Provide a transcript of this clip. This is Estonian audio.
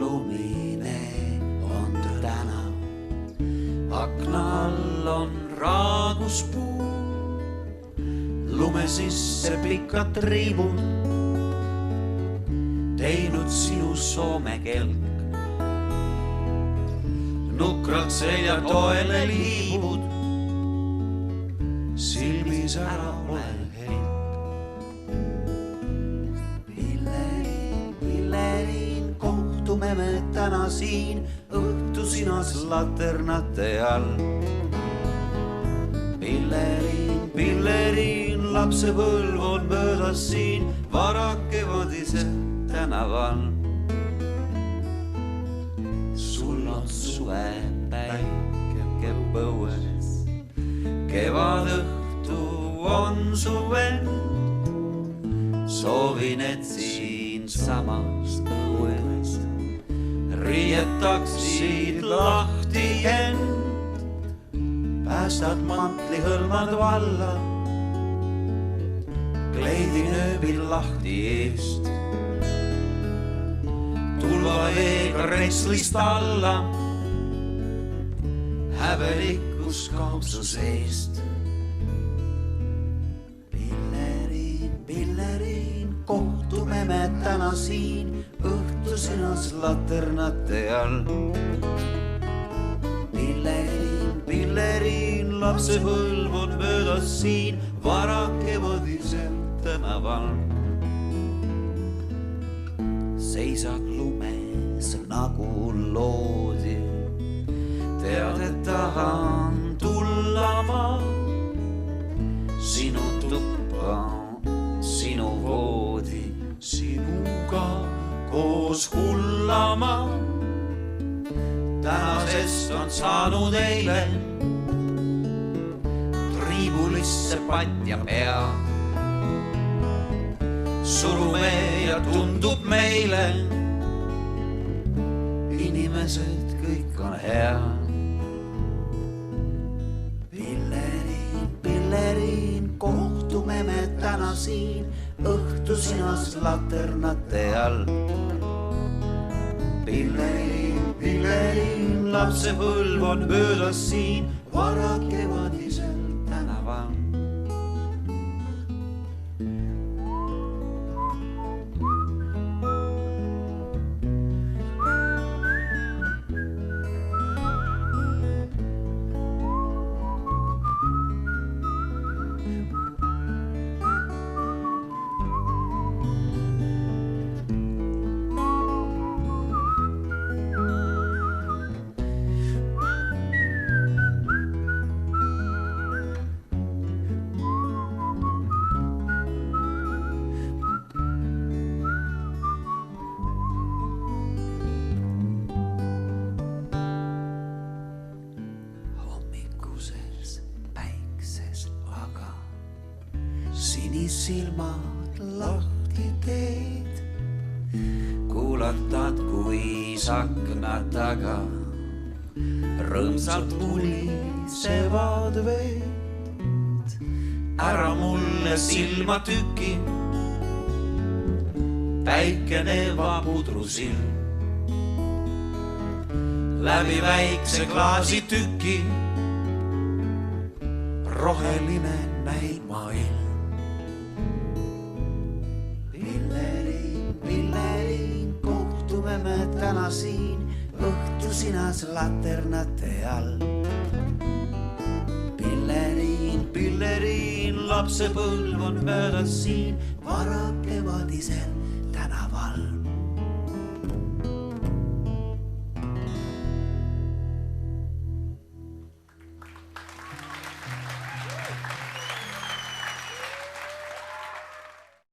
lumine on tänav. Akna all on raaguspuu, lume sisse pikad triibud, teinud sinu Soome kelk. Nukralt selja toele liibud, silmis ära ole helk. Pilleriin, kohtume me täna siin õhtusinas laternate all. Pilleriin, lapsepõlv on möödas siin varakevadisel tänaval. Sul on suvepäike põues, kevadõhtu on su vend. Soovin, et siin samast õuest riietaksid lahti end. Päästad mantlihõlmad valla, kleidi nööbil lahti eest. Tulvaveega retslist alla, häbelikus kaupsu seest. Pilleriin, kohtume me täna siin õhtusinas laternate all. Pilleriin, lapsepõlv on möödas siin varakevadisel tänaval. Seisad lumes nagu loodi, tead, et tahan tulla ma sinu tuppa, sinu voodi, sinuga koos hullama. Tänasest on saanud eile, triibulisse patja pea. Surume ja tundub meile, inimesed kõik on hea. Pilleriin, kohtume me täna siin õhtusinas laternate all. Pilleriin, lapsepõlv on möödas siin varakevadisel tänaval. Sinisilmad lahti teed, kuulatad, kui akna taga rõõmsalt mulisevad veed. Ära mulle silma tüki, päikene vapudru silm. Läbi väikse klaasi tüki, roheline näib maailm. Me täna siin õhtusinas laternate all. Pilleriin, lapsepõlv on möödas siin varakevadisel tänaval.